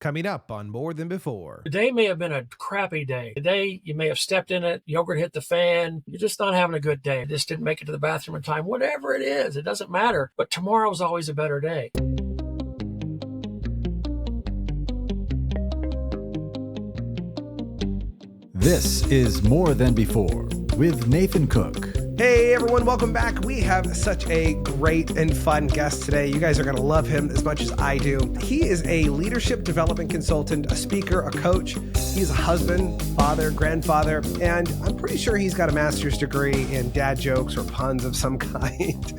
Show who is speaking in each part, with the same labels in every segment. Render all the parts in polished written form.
Speaker 1: Coming up on More Than Before.
Speaker 2: Today may have been a crappy day. Today, you may have stepped in it, yogurt hit the fan, you're just not having a good day. Just didn't make it to the bathroom in time. Whatever it is, it doesn't matter. But tomorrow's always a better day.
Speaker 3: This is More Than Before with Nathan Cook.
Speaker 1: Hey everyone, welcome back. We have such a great and fun guest today. You guys are going to love him as much as I do. He is a leadership development consultant, a speaker, a coach. He's a husband, father, grandfather, and I'm pretty sure he's got a master's degree in dad jokes or puns of some kind.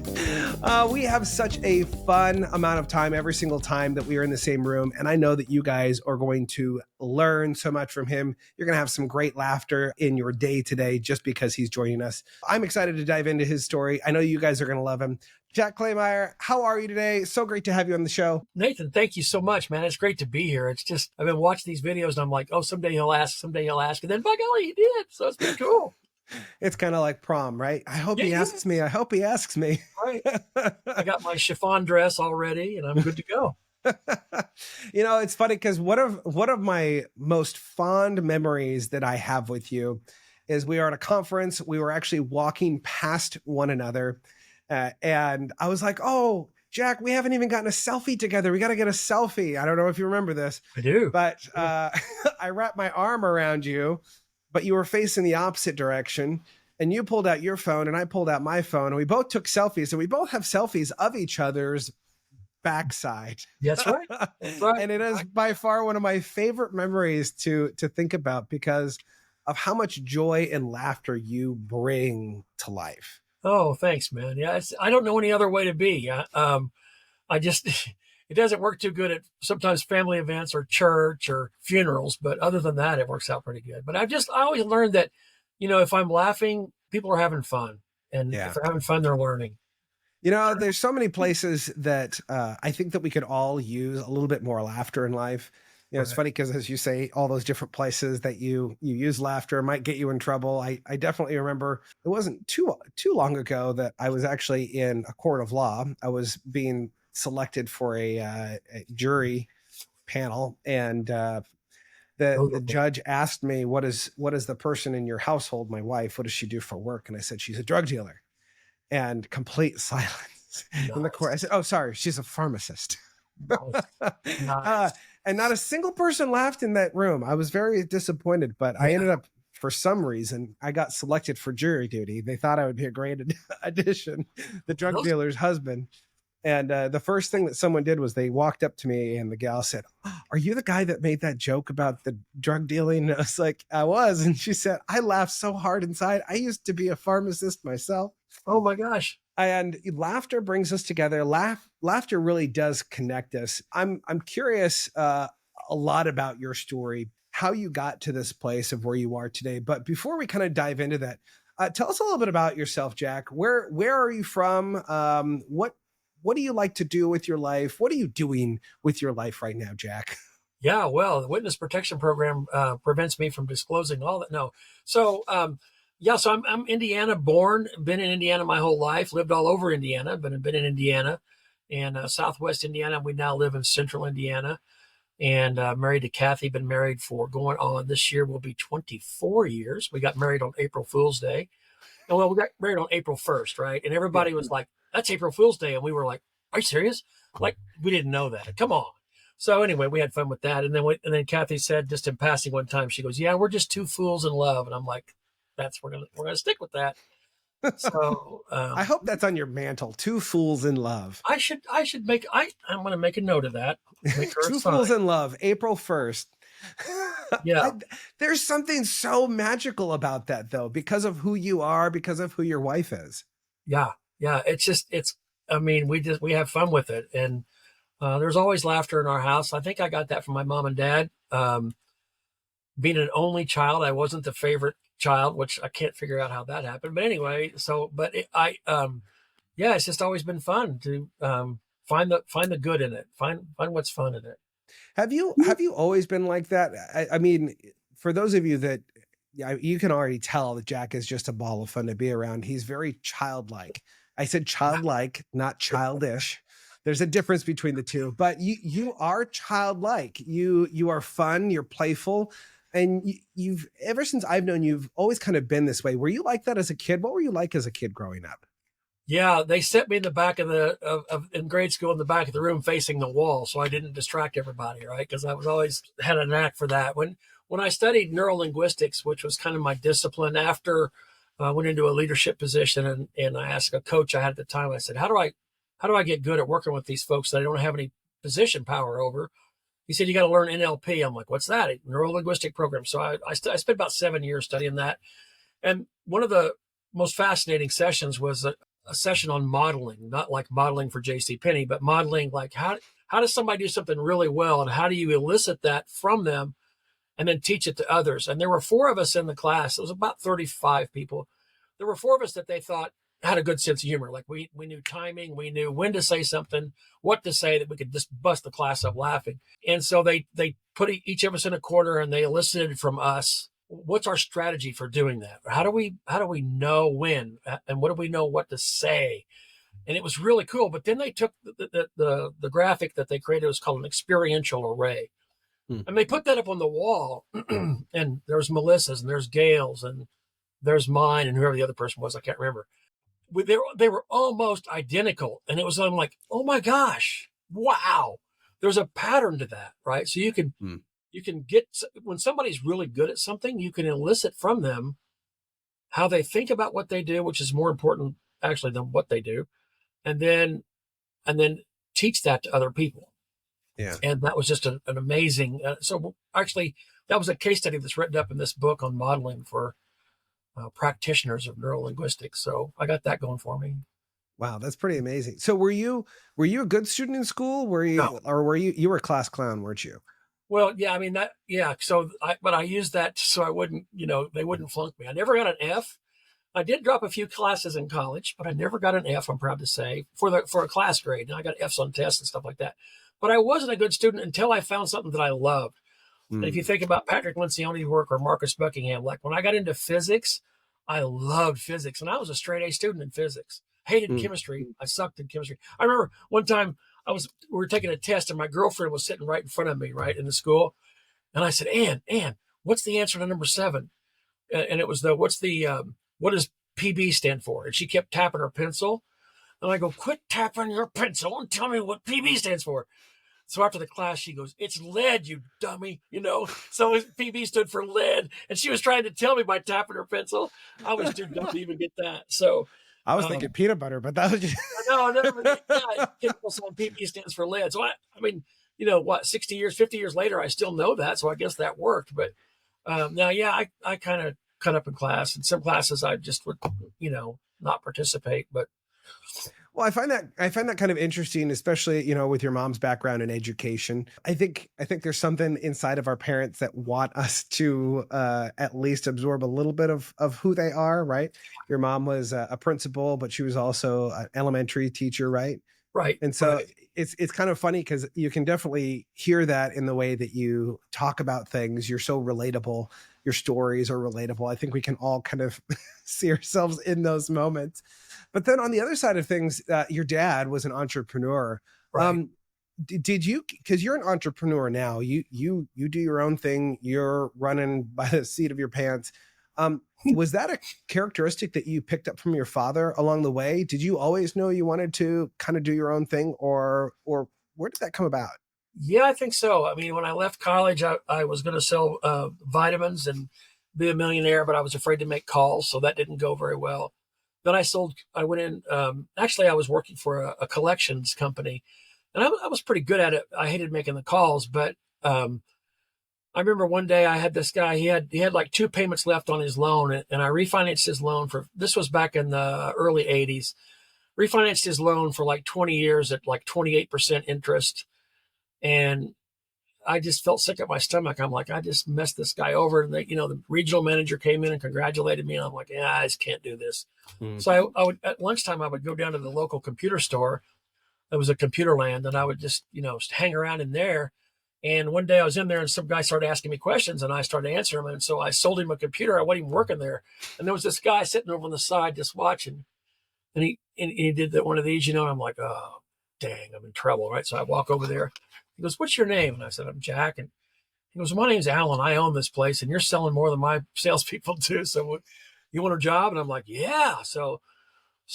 Speaker 1: We have such a fun amount of time every single time that we are in the same room, and I know that you guys are going to learn so much from him. You're going to have some great laughter in your day today just because he's joining us. I'm excited to dive into his story. I know you guys are going to love him. Jack Klemeyer, how are you today? So great to have you on the show.
Speaker 2: Nathan, thank you so much, man. It's great to be here. It's just, I've been watching these videos and I'm like, oh, someday he'll ask. And then by golly, he did. So it's been cool.
Speaker 1: It's kind of like prom, right? I hope he asks me. I hope he asks me.
Speaker 2: Right. I got my chiffon dress already and I'm good to go.
Speaker 1: You know, it's funny because one of my most fond memories that I have with you is we were at a conference. We were actually walking past one another. And I was like, oh, Jack, we haven't even gotten a selfie together. We got to get a selfie. I don't know if you remember this.
Speaker 2: I do.
Speaker 1: But I wrapped my arm around you, but you were facing the opposite direction. And you pulled out your phone and I pulled out my phone. And we both took selfies. And we both have selfies of each other's backside.
Speaker 2: That's right. That's right.
Speaker 1: And it is by far one of my favorite memories to think about because of how much joy and laughter you bring to life.
Speaker 2: Oh, thanks, man. Yeah, I don't know any other way to be. I just, it doesn't work too good at sometimes family events or church or funerals, but other than that, it works out pretty good. But I always learned that, you know, if I'm laughing, people are having fun. And if they're having fun, they're learning.
Speaker 1: You know, there's so many places that I think that we could all use a little bit more laughter in life. You know, it's funny because as you say, all those different places that you use laughter might get you in trouble. I definitely remember it wasn't too long ago that I was actually in a court of law. I was being selected for a jury panel, and the judge asked me, what is the person in your household, my wife, what does she do for work? And I said, she's a drug dealer. And complete silence in the court. I said, oh, sorry, she's a pharmacist.
Speaker 2: Nice.
Speaker 1: And not a single person laughed in that room. I was very disappointed, but I ended up, for some reason, I got selected for jury duty. They thought I would be a great addition, the drug dealer's husband. And the first thing that someone did was they walked up to me and the gal said, are you the guy that made that joke about the drug dealing? And I was like, I was. And she said, I laughed so hard inside. I used to be a pharmacist myself.
Speaker 2: Oh my gosh.
Speaker 1: And laughter brings us together. Laughter really does connect us. I'm curious a lot about your story, how you got to this place of where you are today. But before we kind of dive into that, tell us a little bit about yourself, Jack. Where are you from? What do you like to do with your life? What are you doing with your life right now, Jack?
Speaker 2: Yeah, well, the witness protection program prevents me from disclosing all that. No. So, so I'm Indiana born, been in Indiana my whole life, lived all over Indiana, but I've been in Indiana and Southwest Indiana. We now live in Central Indiana and married to Kathy, been married for going on this year will be 24 years. We got married on April Fool's Day. And well, we got married on April 1st, right? And everybody was like, that's April Fool's Day. And we were like, are you serious? Like, we didn't know that. Come on. So anyway, we had fun with that. And then Kathy said, just in passing one time, she goes, yeah, we're just two fools in love. And I'm like, we're gonna stick with that. So
Speaker 1: I hope that's on your mantle. Two fools in love.
Speaker 2: I'm gonna make a note of that.
Speaker 1: Two fools in love, April 1st.
Speaker 2: Yeah.
Speaker 1: There's something so magical about that though, because of who you are, because of who your wife is.
Speaker 2: Yeah. Yeah. We have fun with it. And there's always laughter in our house. I think I got that from my mom and dad. Being an only child, I wasn't the favorite child, which I can't figure out how that happened. But anyway, it's just always been fun to find the good in it, find what's fun in it.
Speaker 1: Have you always been like that? I mean, for those of you that you can already tell that Jack is just a ball of fun to be around. He's very childlike. I said childlike, not childish. there's a difference between the two, but you are childlike. You are fun, you're playful, and you've ever since I've known you've always kind of been this way. Were you like that as a kid? What were you like as a kid growing up?
Speaker 2: Yeah, they set me in the back of in grade school in the back of the room facing the wall, so I didn't distract everybody, right? Because I was always had a knack for that. When I studied neurolinguistics, which was kind of my discipline, after I went into a leadership position, and I asked a coach I had at the time, I said, how do I get good at working with these folks that I don't have any position power over? He said, you got to learn NLP. I'm like, what's that? Neuro-linguistic program. So I spent about 7 years studying that. And one of the most fascinating sessions was a session on modeling, not like modeling for J.C. Penney, but modeling like how does somebody do something really well, and how do you elicit that from them and then teach it to others? And there were 4 of us in the class. It was about 35 people. There were 4 of us that they thought had a good sense of humor. Like we knew timing, we knew when to say something, what to say, that we could just bust the class up laughing. And so they put each of us in a corner, and they elicited from us, what's our strategy for doing that? How do we know when, and what do we know what to say? And it was really cool. But then they took the graphic that they created, was called an experiential array. And they put that up on the wall, and there's Melissa's, and there's Gail's, and there's mine, and whoever the other person was, I can't remember. They were almost identical. And it was, I'm like, oh my gosh, wow. There's a pattern to that, right? So you can get, when somebody's really good at something, you can elicit from them how they think about what they do, which is more important actually than what they do. And then teach that to other people.
Speaker 1: Yeah.
Speaker 2: And that was just an amazing, so actually that was a case study that's written up in this book on modeling for practitioners of neurolinguistics. So I got that going for me.
Speaker 1: Wow, that's pretty amazing. So were you a good student in school?
Speaker 2: No.
Speaker 1: Or were you were a class clown, weren't you?
Speaker 2: Well, yeah, I mean yeah. So but I used that so I wouldn't, they wouldn't flunk me. I never got an F. I did drop a few classes in college, but I never got an F, I'm proud to say, for a class grade. And I got Fs on tests and stuff like that. But I wasn't a good student until I found something that I loved. And if you think about Patrick Lencioni's work or Marcus Buckingham, like when I got into physics, I loved physics. And I was a straight A student in physics. Hated chemistry. I sucked in chemistry. I remember one time we were taking a test, and my girlfriend was sitting right in front of me, right in the school. And I said, Ann, what's the answer to number 7? And it was what does PB stand for? And she kept tapping her pencil. And I go, quit tapping your pencil and tell me what PB stands for. So after the class, she goes, it's lead, you dummy, So PB stood for lead. And she was trying to tell me by tapping her pencil. I was too dumb to even get that. So
Speaker 1: I was thinking peanut butter, but that was just...
Speaker 2: No, I never really, chemical song, PB stands for lead. So I mean, 60 years, 50 years later, I still know that. So I guess that worked. But now, yeah, I kind of cut up in class. In some classes, I just would, not participate. But
Speaker 1: well, I find that kind of interesting, especially, with your mom's background in education. I think there's something inside of our parents that want us to at least absorb a little bit of who they are, right? Your mom was a principal, but she was also an elementary teacher, right?
Speaker 2: Right.
Speaker 1: And so
Speaker 2: right.
Speaker 1: It's kind of funny because you can definitely hear that in the way that you talk about things. You're so relatable. Your stories are relatable. I think we can all kind of see ourselves in those moments. But then on the other side of things, your dad was an entrepreneur.
Speaker 2: Right.
Speaker 1: Did you, because you're an entrepreneur now, you do your own thing, you're running by the seat of your pants. Was that a characteristic that you picked up from your father along the way? Did you always know you wanted to kind of do your own thing, or where did that come about?
Speaker 2: Yeah, I think so. I mean, when I left college, I was going to sell vitamins and be a millionaire, but I was afraid to make calls, so that didn't go very well. Then I went in, actually I was working for a collections company, and I was pretty good at it. I hated making the calls, but I remember one day I had this guy, he had like 2 payments left on his loan, and I refinanced his loan this was back in the early 80s, refinanced his loan for like 20 years at like 28% interest. And I just felt sick at my stomach. I'm like, I just messed this guy over. And the regional manager came in and congratulated me. And I'm like, yeah, I just can't do this. So I would, at lunchtime, I would go down to the local computer store. It was a computer land. And I would just, hang around in there. And one day I was in there and some guy started asking me questions and I started answering them. And so I sold him a computer. I wasn't even working there. And there was this guy sitting over on the side just watching. And he did one of these, and I'm like, oh. dang, I'm in trouble, right? So I walk over there. He goes, what's your name? And I said, I'm Jack. And he goes, my name's Alan. I own this place, and you're selling more than my salespeople do. So you want a job? And I'm like, yeah. So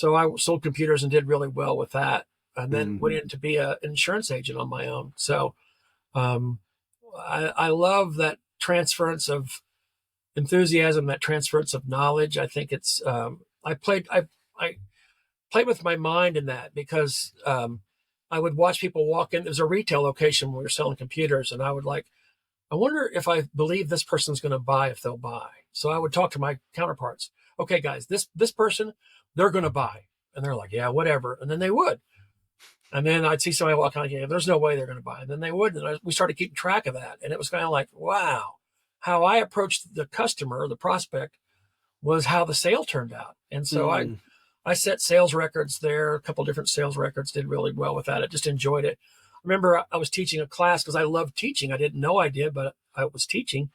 Speaker 2: I sold computers and did really well with that, and then went in to be an insurance agent on my own. So um, I love that transference of enthusiasm, that transference of knowledge. I think it's I played with my mind in that because I would watch people walk in. There's a retail location where we were selling computers, and I would like, I wonder if I believe this person's going to buy, if they'll buy. So I would talk to my counterparts. Okay, guys, this person, they're going to buy. And they're like, yeah, whatever. And then they would. And then I'd see somebody walk on, yeah, there's no way they're going to buy. And then they would. And we started keeping track of that. And it was kind of like, wow, how I approached the customer, the prospect, was how the sale turned out. And so I set sales records there, a couple different sales records, did really well with that. I just enjoyed it. I remember I was teaching a class because I loved teaching. I didn't know I did, but I was teaching.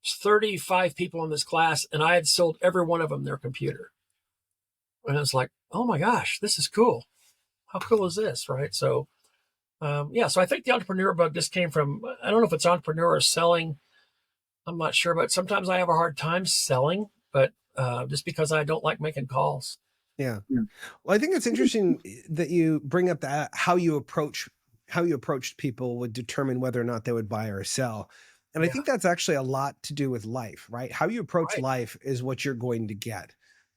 Speaker 2: There's 35 people in this class, and I had sold every one of them their computer. And I was like, oh my gosh, this is cool. How cool is this, right? So, so I think the entrepreneur bug just came from, I don't know if it's entrepreneur or selling. I'm not sure, but sometimes I have a hard time selling, but just because I don't like making calls.
Speaker 1: Yeah. Well, I think it's interesting that you bring up that how you approached people would determine whether or not they would buy or sell. And I think that's actually a lot to do with life, right? How you approach life is what you're going to get.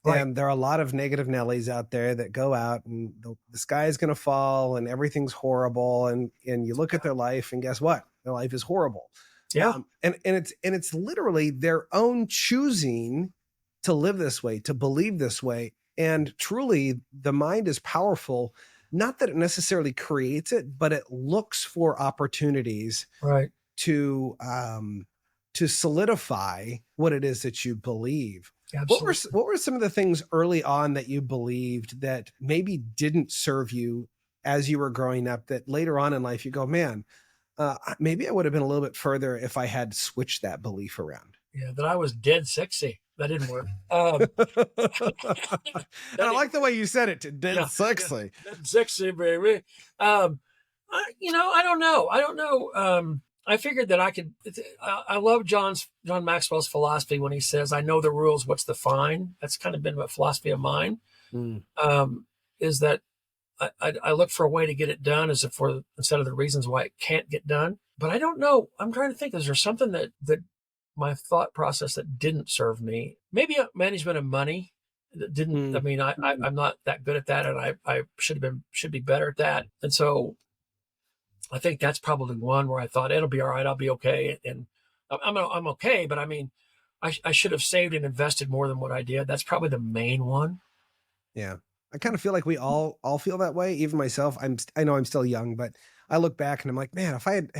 Speaker 1: Right. And there are a lot of negative Nellies out there that go out and the sky is going to fall and everything's horrible. And you look at their life and guess what? Their life is horrible.
Speaker 2: Yeah.
Speaker 1: And it's literally their own choosing to live this way, to believe this way. And truly the mind is powerful. Not that it necessarily creates it, but it looks for opportunities to solidify what it is that you believe.
Speaker 2: Absolutely.
Speaker 1: What were some of the things early on that you believed that maybe didn't serve you as you were growing up that later on in life you go, man, maybe I would have been a little bit further if I had switched that belief around?
Speaker 2: Yeah, that I was dead sexy. That didn't work.
Speaker 1: And I like the way you said it, dead sexy.
Speaker 2: Dead sexy, baby. I don't know. I figured that I could. I love John Maxwell's philosophy when he says, "I know the rules. What's the fine?" That's kind of been a philosophy of mine. Is that I look for a way to get it done instead of the reasons why it can't get done. But I don't know. I'm trying to think. Is there something that my thought process that didn't serve me? Maybe management of money that didn't. I mean, I'm not that good at that, and I should be better at that. And so I think that's probably one where I thought it'll be all right. I'll be okay. And I'm okay, but I mean, I should have saved and invested more than what I did. That's probably the main one.
Speaker 1: Yeah. I kind of feel like we all feel that way. Even myself, I know I'm still young, but I look back and I'm like, man, if I had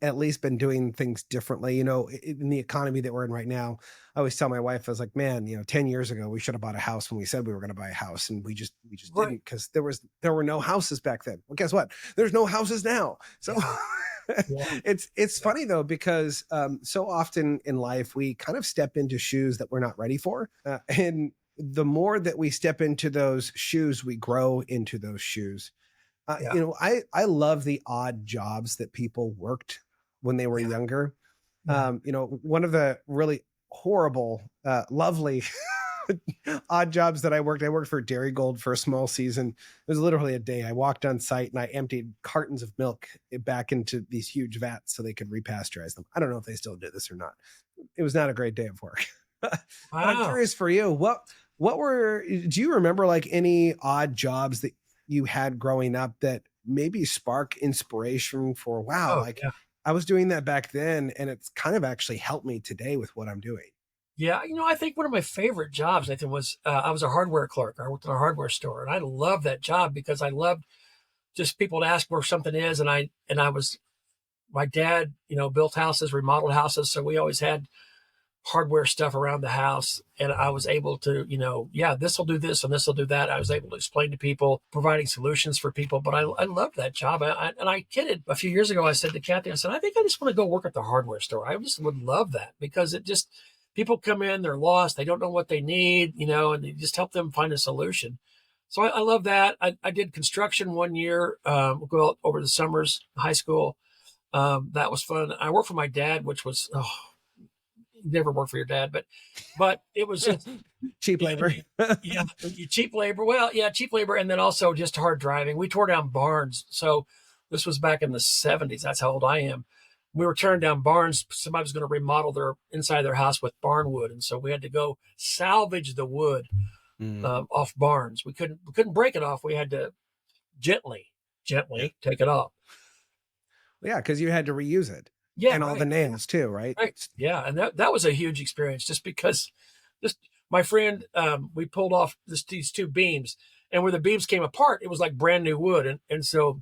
Speaker 1: at least been doing things differently, in the economy that we're in right now, I always tell my wife, I was like, man, 10 years ago, we should have bought a house when we said we were going to buy a house. And we just didn't, because there were no houses back then. Well, guess what? There's no houses now. So it's funny though, because so often in life, we kind of step into shoes that we're not ready for. And the more that we step into those shoes, we grow into those shoes. I love the odd jobs that people worked when they were younger. One of the really horrible, lovely odd jobs that I worked for Dairy Gold for a small season. It was literally a day. I walked on site and I emptied cartons of milk back into these huge vats so they could repasteurize them. I don't know if they still do this or not. It was not a great day of work. Wow. I'm curious for you, do you remember like any odd jobs that you had growing up that maybe spark inspiration for, I was doing that back then and it's kind of actually helped me today with what I'm doing?
Speaker 2: Yeah. I think one of my favorite jobs, Nathan, was I was a hardware clerk. I worked in a hardware store and I loved that job because I loved just people to ask where something is. And my dad, built houses, remodeled houses. So we always had hardware stuff around the house. And I was able to, this will do this and this will do that. I was able to explain to people, providing solutions for people. But I loved that job. And I kidded a few years ago. I said to Kathy, I said, I think I just want to go work at the hardware store. I just would love that because people come in, they're lost. They don't know what they need, and you just help them find a solution. So I love that. I did construction one year, go out over the summers, high school. That was fun. I worked for my dad, which was, you never work for your dad, but it was just,
Speaker 1: Cheap labor.
Speaker 2: yeah, you cheap labor. Well, yeah, cheap labor. And then also just hard driving. We tore down barns. So this was back in the 70s. That's how old I am. We were tearing down barns. Somebody was going to remodel their inside their house with barn wood. And so we had to go salvage the wood off barns. We couldn't break it off. We had to gently take it off.
Speaker 1: Yeah, because you had to reuse it.
Speaker 2: Yeah,
Speaker 1: and all the nails too, right?
Speaker 2: Right. Yeah, and that was a huge experience, just because, just my friend, we pulled off these two beams, and where the beams came apart, it was like brand new wood, and so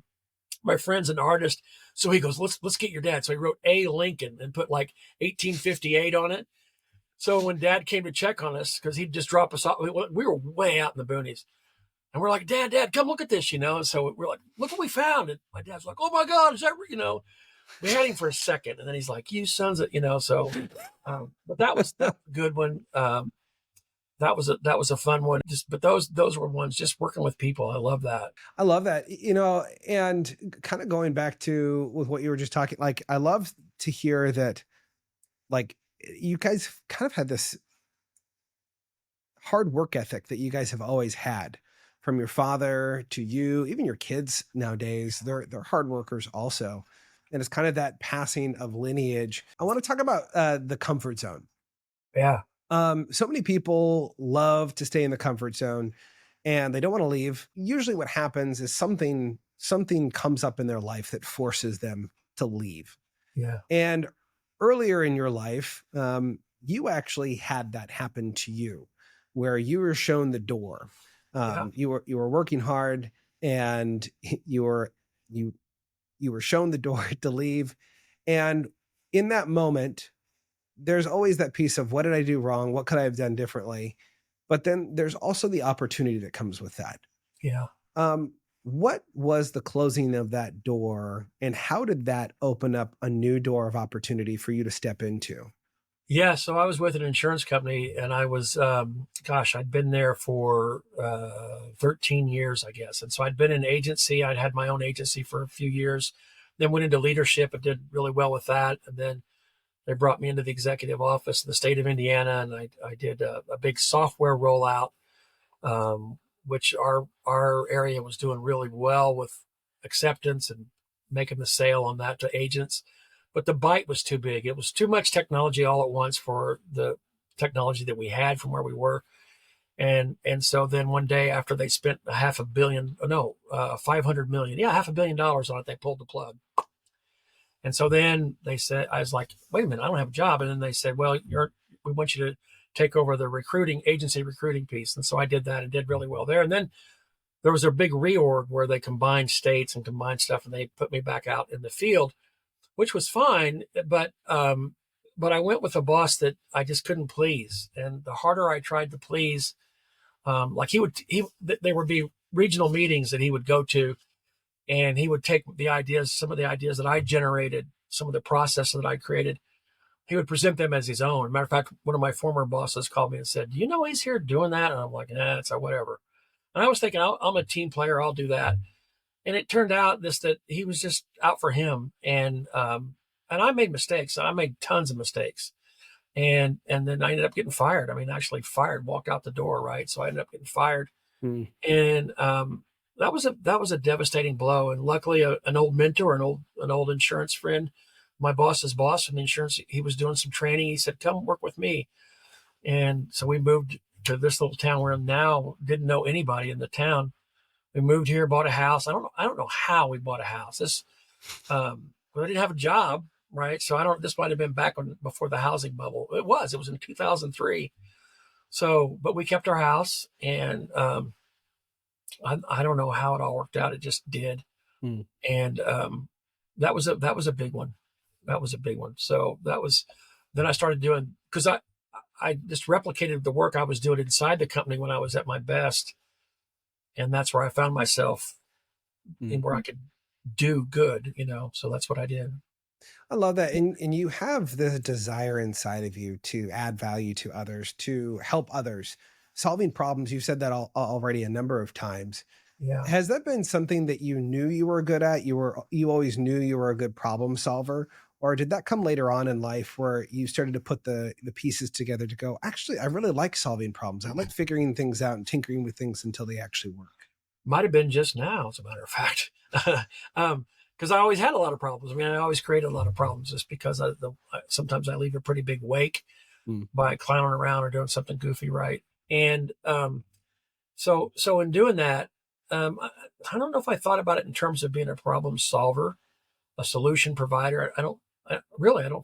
Speaker 2: my friend's an artist, so he goes, let's get your dad. So he wrote A. Lincoln and put like 1858 on it. So when Dad came to check on us, because he'd just drop us off, we were way out in the boonies. And we're like, Dad, come look at this, And so we're like, look what we found. And my dad's like, oh my God, is that, we had him for a second. And then he's like, you sons of, so, but that was a good one. That was a fun one. But those were ones, just working with people. I love that.
Speaker 1: I love that, and kind of going back to with what you were just talking, like, I love to hear that, like, you guys kind of had this hard work ethic that you guys have always had, from your father to you, even your kids nowadays, they're hard workers also. And it's kind of that passing of lineage. I want to talk about the comfort zone.
Speaker 2: Yeah.
Speaker 1: So many people love to stay in the comfort zone and they don't want to leave. Usually what happens is something comes up in their life that forces them to leave.
Speaker 2: Yeah.
Speaker 1: And earlier in your life, you actually had that happen to you, where you were shown the door. You were working hard, and you were shown the door to leave. And in that moment, there's always that piece of, what did I do wrong? What could I have done differently? But then there's also the opportunity that comes with that.
Speaker 2: Yeah.
Speaker 1: What was the closing of that door, and how did that open up a new door of opportunity for you to step into?
Speaker 2: Yeah. So I was with an insurance company, and I was, I'd been there for 13 years, I guess. And so I'd been in agency. I'd had my own agency for a few years, then went into leadership and did really well with that. And then they brought me into the executive office in the state of Indiana, and I did a big software rollout, which our area was doing really well with acceptance and making the sale on that to agents. But the bite was too big. It was too much technology all at once for the technology that we had from where we were. And so then one day, after they spent $500 million, $500 million on it, they pulled the plug. And so then they said, I was like, wait a minute, I don't have a job. And then they said, well, we want you to take over the agency recruiting piece. And so I did that and did really well there. And then there was a big reorg where they combined states and combined stuff, and they put me back out in the field, which was fine. But I went with a boss that I just couldn't please. And the harder I tried to please, there would be regional meetings that he would go to, and he would take some of the ideas that I generated, some of the processes that I created. He would present them as his own. Matter of fact, one of my former bosses called me and said, do you know he's here doing that? And I'm like, nah, it's whatever. And I was thinking, I'm a team player, I'll do that. And it turned out that he was just out for him. And I made mistakes. I made tons of mistakes. And then I ended up getting fired. I mean, actually fired, walked out the door, right? So I ended up getting fired. And that was a devastating blow. And luckily, an old mentor, an old insurance friend, my boss's boss from the insurance, he was doing some training. He said, come work with me. And so we moved to this little town where I'm now, didn't know anybody in the town. We moved here, bought a house. I don't know how we bought a house. I didn't have a job, right? So this might have been back before the housing bubble. It was in 2003. So, but we kept our house, and I don't know how it all worked out. It just did. And that was a big one. That was a big one. So then I started doing, because I just replicated the work I was doing inside the company when I was at my best. And that's where I found myself in where I could do good, so that's what I did.
Speaker 1: I love that. And you have this desire inside of you to add value to others, to help others. solving problems. You've said that already a number of times.
Speaker 2: Yeah.
Speaker 1: Has that been something that you knew you were good at? You always knew you were a good problem solver, or did that come later on in life where you started to put the pieces together to go, actually, I really like solving problems. I like figuring things out and tinkering with things until they actually work.
Speaker 2: Might have been just now, as a matter of fact. Because I always had a lot of problems. I mean, I always created a lot of problems just because sometimes I leave a pretty big wake by clowning around or doing something goofy, right? And so in doing that, I don't know if I thought about it in terms of being a problem solver, a solution provider. I don't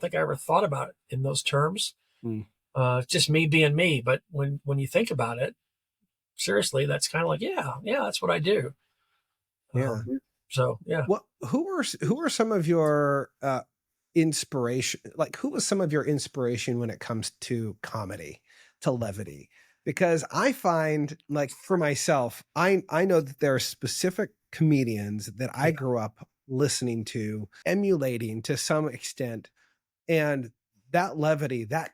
Speaker 2: think I ever thought about it in those terms. It's just me being me. But when you think about it, seriously, that's kind of like, yeah, that's what I do.
Speaker 1: Yeah.
Speaker 2: So yeah.
Speaker 1: Well, who were some of your inspiration? Like, who was some of your inspiration when it comes to comedy, to levity? Because I find, like, for myself, I know that there are specific comedians that I grew up listening to, emulating to some extent, and that levity, that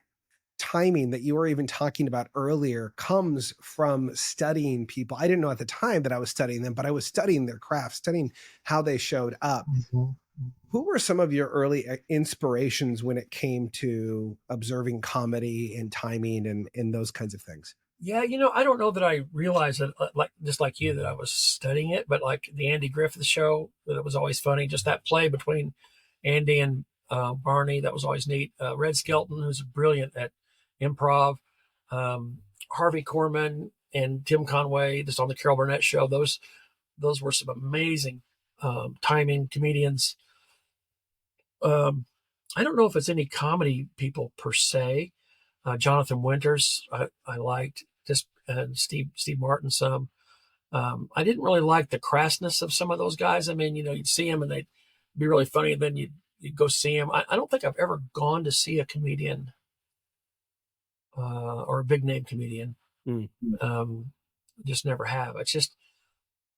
Speaker 1: timing that you were even talking about earlier comes from studying people. I didn't know at the time that I was studying them, but I was studying their craft, studying how they showed up. Who were some of your early inspirations when it came to observing comedy and timing and those kinds of things?
Speaker 2: Yeah, I don't know that I realized that, just like you, that I was studying it, but like the Andy Griffith Show, that it was always funny. Just that play between Andy and Barney, that was always neat. Red Skelton, who's brilliant at improv, Harvey Korman and Tim Conway, just on the Carol Burnett Show. Those were some amazing timing comedians. I don't know if it's any comedy people per se. Jonathan Winters, I liked, just, and Steve Martin some. I didn't really like the crassness of some of those guys. I mean, you'd see them and they'd be really funny, and then you'd go see them. I don't think I've ever gone to see a comedian or a big name comedian. Just never have. It's just,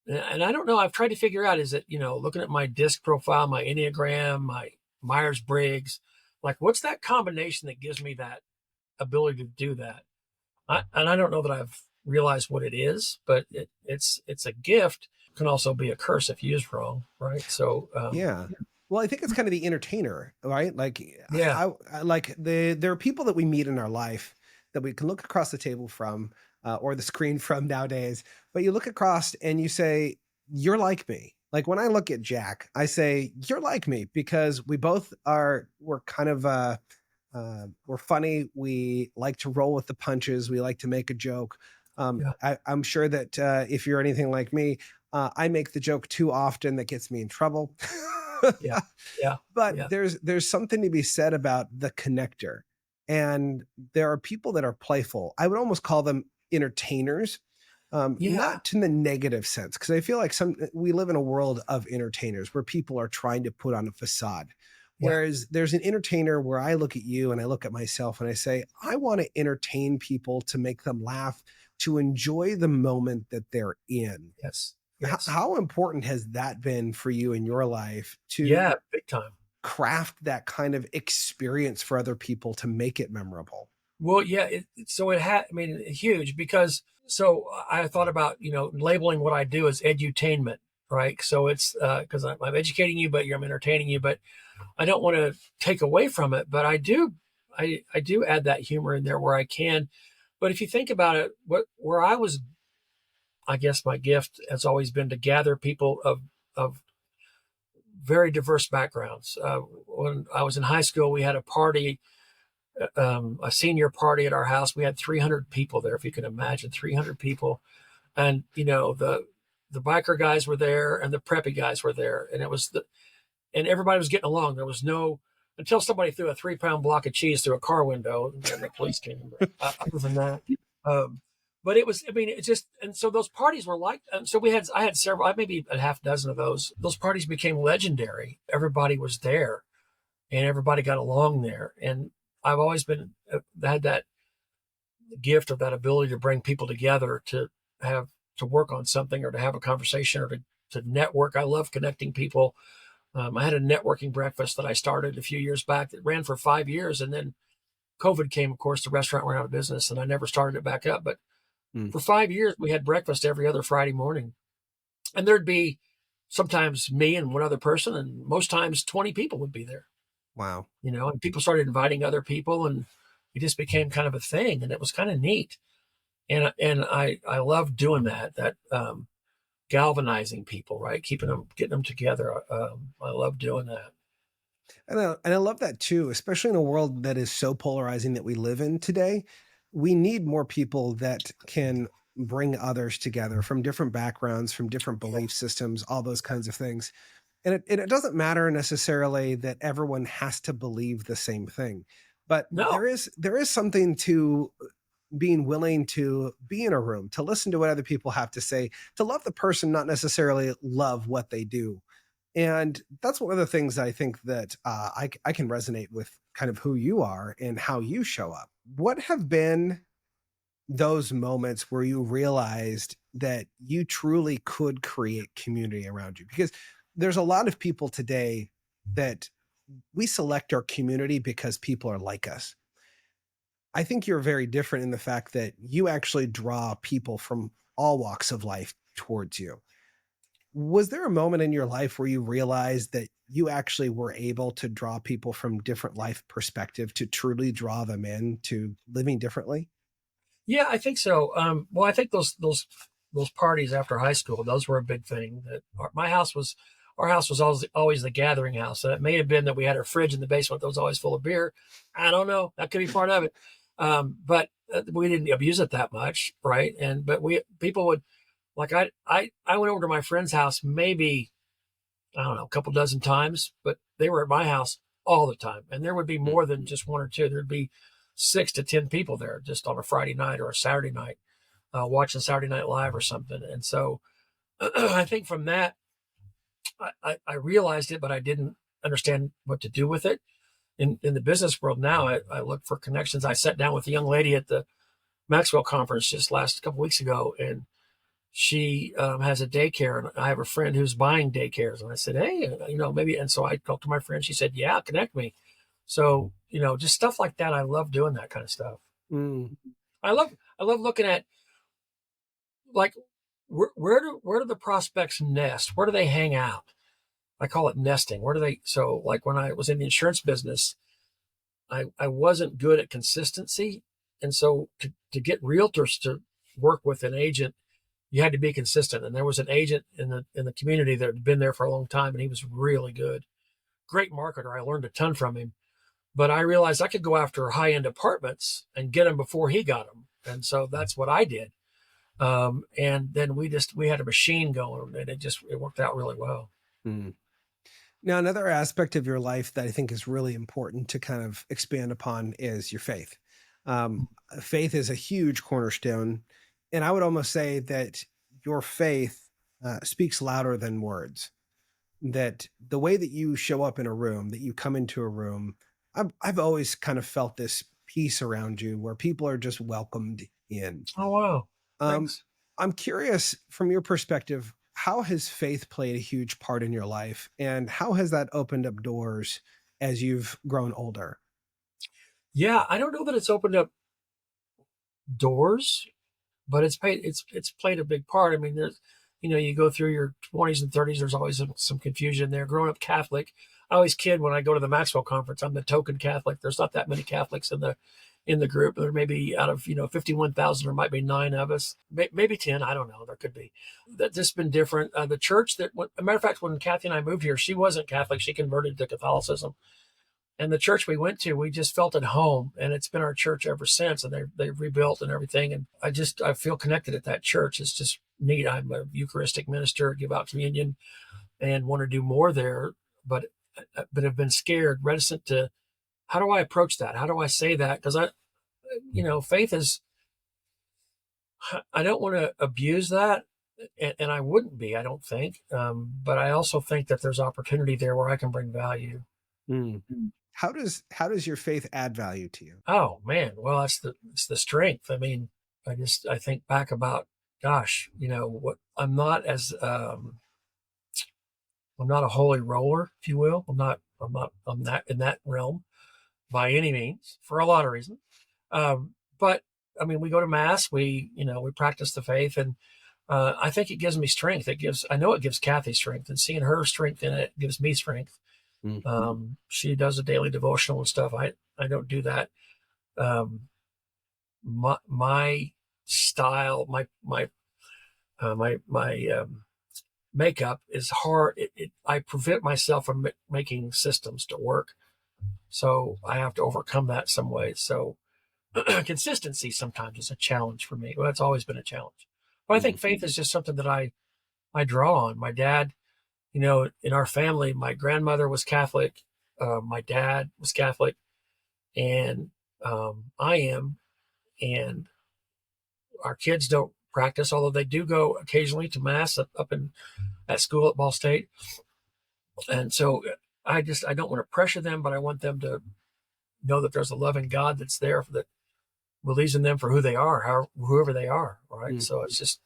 Speaker 2: and I don't know. I've tried to figure out, is it, looking at my disc profile, my Enneagram, my Myers-Briggs, like, what's that combination that gives me that ability to do that? And I don't know that I've realized what it is, but it's a gift. It can also be a curse if used wrong, right? So
Speaker 1: yeah. Well, I think it's kind of the entertainer, right? Like,
Speaker 2: yeah,
Speaker 1: there are people that we meet in our life that we can look across the table from, or the screen from nowadays. But you look across and you say, "You're like me." Like, when I look at Jack, I say, "You're like me," because we're kind of we're funny. We like to roll with the punches. We like to make a joke. I'm sure that if you're anything like me, I make the joke too often that gets me in trouble.
Speaker 2: yeah.
Speaker 1: But there's something to be said about the connector. And there are people that are playful. I would almost call them entertainers, not in the negative sense, because I feel like we live in a world of entertainers where people are trying to put on a facade. Whereas there's an entertainer where I look at you and I look at myself and I say, I want to entertain people, to make them laugh, to enjoy the moment that they're in.
Speaker 2: Yes.
Speaker 1: How important has that been for you in your life to
Speaker 2: big time
Speaker 1: craft that kind of experience for other people to make it memorable?
Speaker 2: Well, yeah. Huge, because so I thought about, labeling what I do as edutainment, right? So it's because I'm educating you, but I'm entertaining you, but I don't want to take away from it. But I do add that humor in there where I can. But if you think about it, where I was, I guess my gift has always been to gather people of very diverse backgrounds. When I was in high school, we had a party, a senior party at our house. We had 300 people there, if you can imagine, 300 people. And, the biker guys were there and the preppy guys were there. And and everybody was getting along. There was until somebody threw a 3-pound block of cheese through a car window and the police came. Other than that, but it was, it just, and so those parties were like, so I had several, maybe a half dozen of those. Those parties became legendary. Everybody was there and everybody got along there. And I've always had that gift of that ability to bring people together to work on something or to have a conversation or to network. I love connecting people. I had a networking breakfast that I started a few years back that ran for 5 years. And then COVID came, of course, the restaurant went out of business and I never started it back up. But
Speaker 1: Mm.
Speaker 2: For 5 years, we had breakfast every other Friday morning. And there'd be sometimes me and one other person, and most times 20 people would be there,
Speaker 1: Wow.
Speaker 2: and people started inviting other people, and it just became kind of a thing, and it was kind of neat. And I love doing that, galvanizing people, right? Getting them together. I love doing that.
Speaker 1: And I love that too, especially in a world that is so polarizing that we live in today. We need more people that can bring others together from different backgrounds, from different
Speaker 2: Yeah.
Speaker 1: belief systems, all those kinds of things. And it doesn't matter necessarily that everyone has to believe the same thing, but
Speaker 2: No,
Speaker 1: there is something to being willing to be in a room, to listen to what other people have to say, to love the person, not necessarily love what they do. And that's one of the things I think that I can resonate with kind of who you are and how you show up. What have been those moments where you realized that you truly could create community around you? Because there's a lot of people today that we select our community because people are like us. I think you're very different in the fact that you actually draw people from all walks of life towards you. Was there a moment in your life where you realized that you actually were able to draw people from different life perspective to truly draw them in to living differently?
Speaker 2: yeah, I think so. Well, I think those parties after high school, those were a big thing. Our house was always the gathering house. And it may have been that we had a fridge in the basement that was always full of beer. I don't know. That could be part of it. But we didn't abuse it that much, right? But people would, like, I went over to my friend's house maybe, I don't know, a couple dozen times, but they were at my house all the time. And there would be more than just one or two. There'd be 6 to 10 people there just on a Friday night or a Saturday night, watching Saturday Night Live or something. And so I think from that, I realized it, but I didn't understand what to do with it. In the business world now, I look for connections. I sat down with a young lady at the Maxwell conference just last couple weeks ago, and she has a daycare, and I have a friend who's buying daycares. And I said, hey, maybe. And so I talked to my friend. She said, yeah, connect me. So, just stuff like that. I love doing that kind of stuff.
Speaker 1: Mm.
Speaker 2: I love looking at, like, where do the prospects nest? Where do they hang out? I call it nesting. Where do they? So, like, when I was in the insurance business, I wasn't good at consistency. And so to get realtors to work with an agent, you had to be consistent. And there was an agent in the community that had been there for a long time, and he was really good. Great marketer. I learned a ton from him. But I realized I could go after high-end apartments and get them before he got them. And so that's what I did. And then we had a machine going, and it worked out really well.
Speaker 1: Mm. Now, another aspect of your life that I think is really important to kind of expand upon is your faith. Faith is a huge cornerstone. And I would almost say that your faith speaks louder than words. That the way that you show up in a room, that you come into a room, I've always kind of felt this peace around you where people are just welcomed in.
Speaker 2: Oh, wow.
Speaker 1: Um,
Speaker 2: Thanks.
Speaker 1: I'm curious from your perspective, how has faith played a huge part in your life, and how has that opened up doors as you've grown older?
Speaker 2: Yeah, I don't know that it's opened up doors, but it's played a big part. I mean, you go through your 20s and 30s, there's always some confusion there. Growing up Catholic, I always kid when I go to the Maxwell conference, I'm the token Catholic. There's not that many Catholics in the group. There may be, out of 51,000, there might be 9 of us, maybe 10. I don't know. There could be. That's just been different. The church a matter of fact, when Kathy and I moved here, she wasn't Catholic. She converted to Catholicism. And the church we went to, we just felt at home, and it's been our church ever since. And they've rebuilt and everything. And I feel connected at that church. It's just neat. I'm a Eucharistic minister, give out communion, and want to do more there, but have been scared, reticent to, how do I approach that? How do I say that? Because faith is, I don't want to abuse that, and I wouldn't be, I don't think. But I also think that there's opportunity there where I can bring value.
Speaker 1: Mm. How does your faith add value to you?
Speaker 2: Oh man, well, it's the strength. I mean, I think back about, gosh, what I'm not a holy roller, if you will. I'm not in that realm by any means, for a lot of reasons. But I mean, we go to mass, we practice the faith, and I think it gives me strength. I know it gives Kathy strength, and seeing her strength in it gives me strength. She does a daily devotional and stuff. I don't do that. My style, my makeup is hard. I prevent myself from making systems to work. So I have to overcome that some way. So consistency sometimes is a challenge for me. Well, it's always been a challenge. But I think faith is just something that I draw on. My dad, in our family, my grandmother was Catholic. My dad was Catholic, and I am. And our kids don't practice, although they do go occasionally to mass up at school at Ball State. And so I don't want to pressure them, but I want them to know that there's a loving God that's there that believes in them for who they are, whoever they are. Right. So it's just,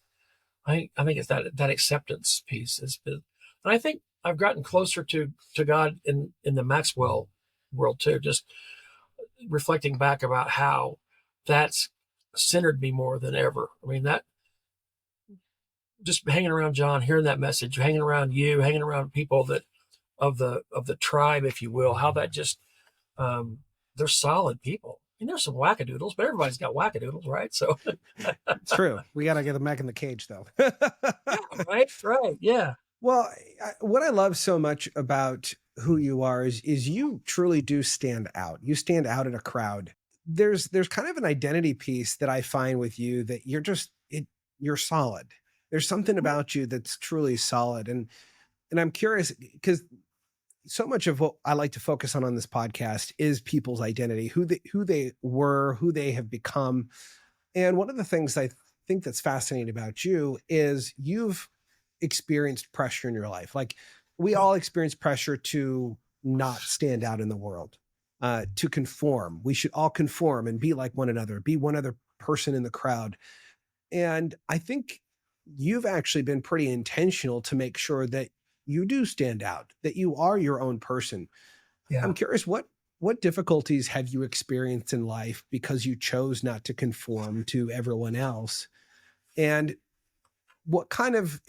Speaker 2: I think it's that acceptance piece and I think I've gotten closer to God in the Maxwell world too, just reflecting back about how that's centered me more than ever. I mean, that just hanging around John, hearing that message, hanging around you, hanging around people that of the tribe, if you will, how that just they're solid people. And there's some wackadoodles, but everybody's got wackadoodles, right? So
Speaker 1: it's true. We got to get them back in the cage, though.
Speaker 2: Yeah, right, yeah.
Speaker 1: Well, what I love so much about who you are is you truly do stand out. You stand out in a crowd. There's kind of an identity piece that I find with you that you're solid. There's something about you that's truly solid. And I'm curious because so much of what I like to focus on this podcast is people's identity, who they were, who they have become. And one of the things I think that's fascinating about you is you've experienced pressure in your life. Like we all experience pressure to not stand out in the world, to conform. We should all conform and be like one another, be one other person in the crowd. And I think you've actually been pretty intentional to make sure that you do stand out, that you are your own person. Yeah. I'm curious, what difficulties have you experienced in life because you chose not to conform to everyone else? And what kind of,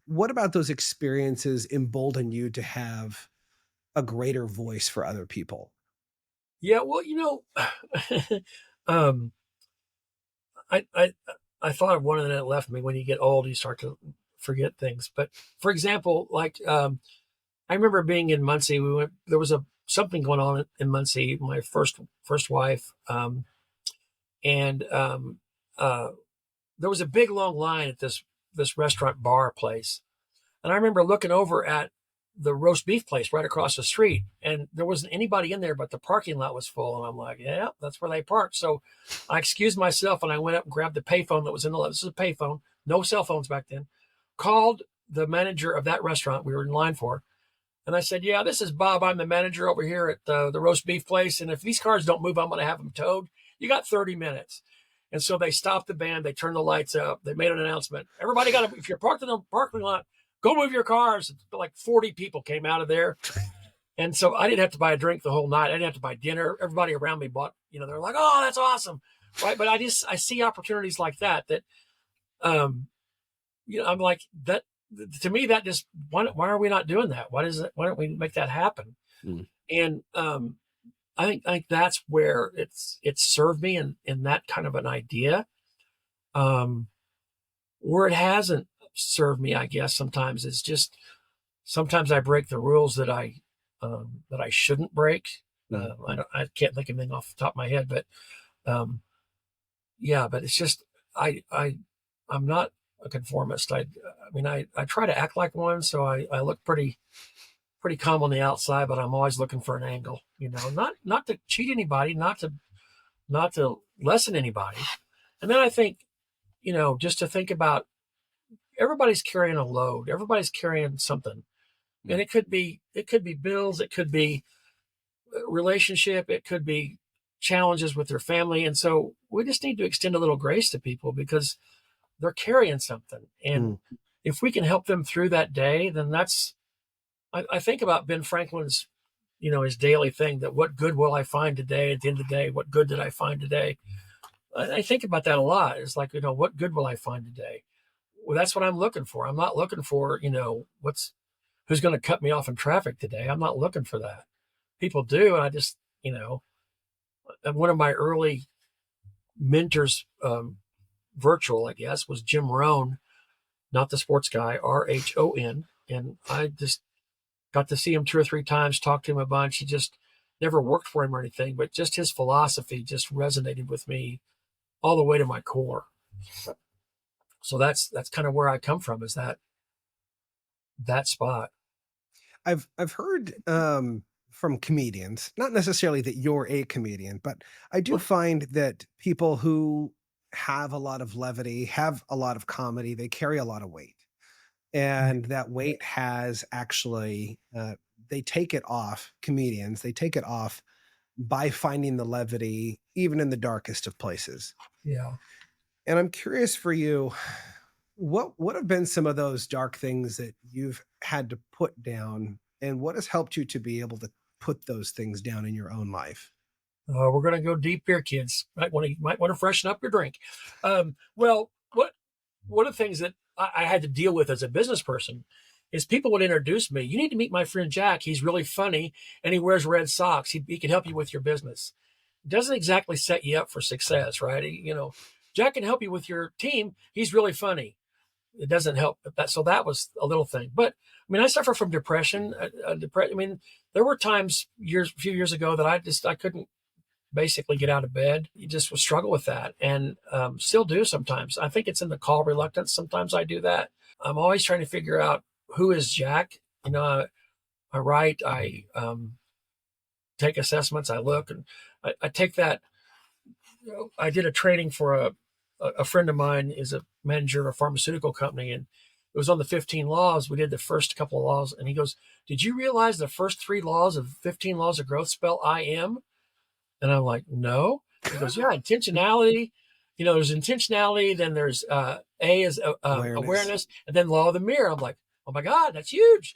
Speaker 1: what about those experiences embolden you to have a greater voice for other people?
Speaker 2: Yeah, well, I thought of one and then it left me. When you get old, you start to forget things. But for example, like I remember being in Muncie. There was something going on in Muncie. My first wife, and there was a big long line at this restaurant bar place, and I remember looking over at the roast beef place right across the street, and there wasn't anybody in there, but the parking lot was full, and I'm like, yeah, that's where they parked. So I excused myself and I went up and grabbed the payphone that was in the left. This is a payphone, no cell phones back then. Called the manager of that restaurant we were in line for. And I said, yeah, this is Bob. I'm the manager over here at the roast beef place. And if these cars don't move, I'm going to have them towed. You got 30 minutes. And so they stopped the band. They turned the lights up. They made an announcement. Everybody if you're parked in the parking lot, go move your cars. Like 40 people came out of there. And so I didn't have to buy a drink the whole night. I didn't have to buy dinner. Everybody around me bought, they're like, oh, that's awesome. Right. But I see opportunities like that, I'm like that. To me, that just why are we not doing that? Why don't we make that happen? And I think that's where it's served me in that kind of an idea. Where it hasn't served me, I guess sometimes it's just sometimes I break the rules that I shouldn't break. I can't think of anything off the top of my head, but but it's just I'm not a conformist. I try to act like one, so I look pretty calm on the outside, but I'm always looking for an angle, not to cheat anybody, not to lessen anybody. And then I think, just to think about everybody's carrying a load, everybody's carrying something, and it could be bills, it could be relationship, it could be challenges with their family, and so we just need to extend a little grace to people because they're carrying something. And if we can help them through that day, then that's, I think about Ben Franklin's, his daily thing that what good will I find today at the end of the day? What good did I find today? I think about that a lot. It's like, what good will I find today? Well, that's what I'm looking for. I'm not looking for, who's going to cut me off in traffic today. I'm not looking for that. People do. And I just, one of my early mentors, virtual, I guess, was Jim Rohn, not the sports guy, Rhon. And I just got to see him 2 or 3 times, talk to him a bunch. He just never worked for him or anything, but just his philosophy just resonated with me all the way to my core. So that's kind of where I come from, is that spot.
Speaker 1: I've heard from comedians, not necessarily that you're a comedian, but I do find that people who have a lot of levity, have a lot of comedy, they carry a lot of weight. And that weight has actually, they take it off, comedians, they take it off by finding the levity, even in the darkest of places.
Speaker 2: Yeah.
Speaker 1: And I'm curious for you, what have been some of those dark things that you've had to put down, and what has helped you to be able to put those things down in your own life?
Speaker 2: We're going to go deep here, kids. Might want to freshen up your drink. Well, one of the things that I had to deal with as a business person is people would introduce me. You need to meet my friend Jack. He's really funny and he wears red socks. He can help you with your business. Doesn't exactly set you up for success, right? Jack can help you with your team. He's really funny. It doesn't help that. So that was a little thing. But I mean, I suffer from depression. I mean, there were times a few years ago that I couldn't basically get out of bed. You just would struggle with that, and still do sometimes. I think it's in the call reluctance. Sometimes I do that. I'm always trying to figure out who is Jack. I write, I take assessments, I look, and I take that. I did a training for a friend of mine is a manager of a pharmaceutical company, and it was on the 15 laws. We did the first couple of laws, and he goes, "Did you realize the first 3 laws of 15 laws of growth spell I am?" And I'm like, "No." He goes, "Yeah, intentionality. There's intentionality. Then there's A is awareness, and then law of the mirror." I'm like, "Oh my God, that's huge."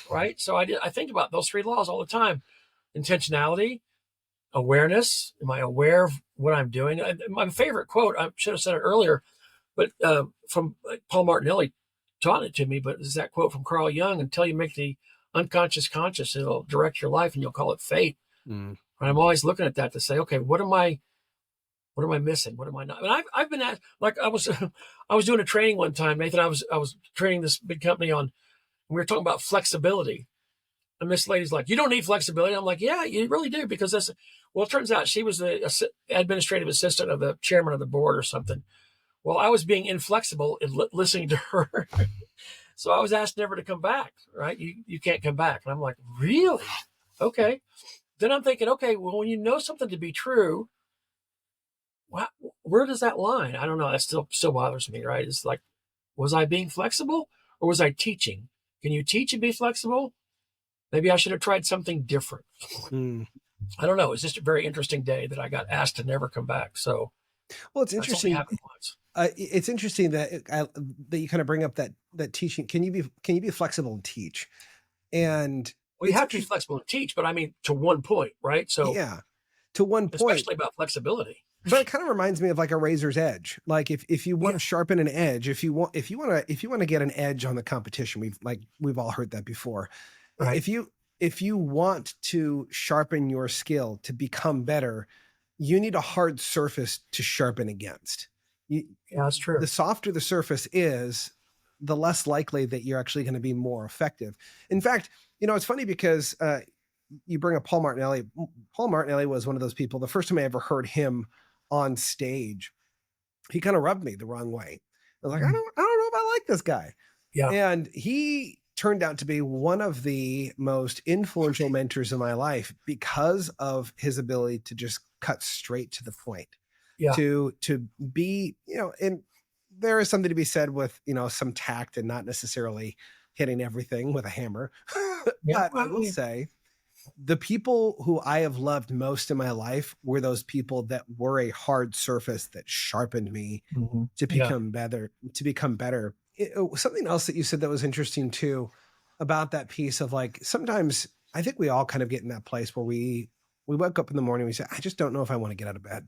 Speaker 2: Right. So I think about those 3 laws all the time. Intentionality, awareness. Am I aware of what I'm doing? My favorite quote, I should have said it earlier, but from Paul Martinelli taught it to me, but is that quote from Carl Jung: "Until you make the unconscious conscious, it'll direct your life and you'll call it fate." And I'm always looking at that to say, okay, what am I missing? What am I not? And I've been at, like, I was doing a training one time, Nathan. I was training this big company on, we were talking about flexibility. And this lady's like, "You don't need flexibility." I'm like, "Yeah, you really do." Because it turns out she was the administrative assistant of the chairman of the board or something. Well, I was being inflexible in listening to her. So I was asked never to come back, right? You can't come back. And I'm like, really? Okay. Then I'm thinking, okay, well, when you know something to be true, where does that line? I don't know. That still bothers me, right? It's like, was I being flexible or was I teaching? Can you teach and be flexible? Maybe I should have tried something different. I don't know. It's just a very interesting day that I got asked to never come back. So,
Speaker 1: well, it's interesting.
Speaker 2: Happened once.
Speaker 1: It's interesting that you kind of bring up that teaching. Can you be flexible and teach? And
Speaker 2: you have to be flexible and teach, but I mean, to one point, right? So
Speaker 1: yeah, to one point,
Speaker 2: especially about flexibility.
Speaker 1: But it kind of reminds me of like a razor's edge. Like if you want to sharpen an edge, if you want to get an edge on the competition, we've all heard that before. Right. If you want to sharpen your skill to become better, you need a hard surface to sharpen against.
Speaker 2: Yeah, that's true.
Speaker 1: The softer the surface is, the less likely that you're actually going to be more effective. In fact, it's funny because you bring up Paul Martinelli. Paul Martinelli was one of those people. The first time I ever heard him on stage, he kind of rubbed me the wrong way. I was like, I don't know if I like this guy.
Speaker 2: Yeah.
Speaker 1: And he turned out to be one of the most influential mentors in my life because of his ability to just cut straight to the point.
Speaker 2: Yeah.
Speaker 1: To be, and there is something to be said with, some tact and not necessarily hitting everything with a hammer. But I will say, the people who I have loved most in my life were those people that were a hard surface that sharpened me to become better. Something else that you said that was interesting too about that piece of, like, sometimes I think we all kind of get in that place where we wake up in the morning, we say, I just don't know if I want to get out of bed.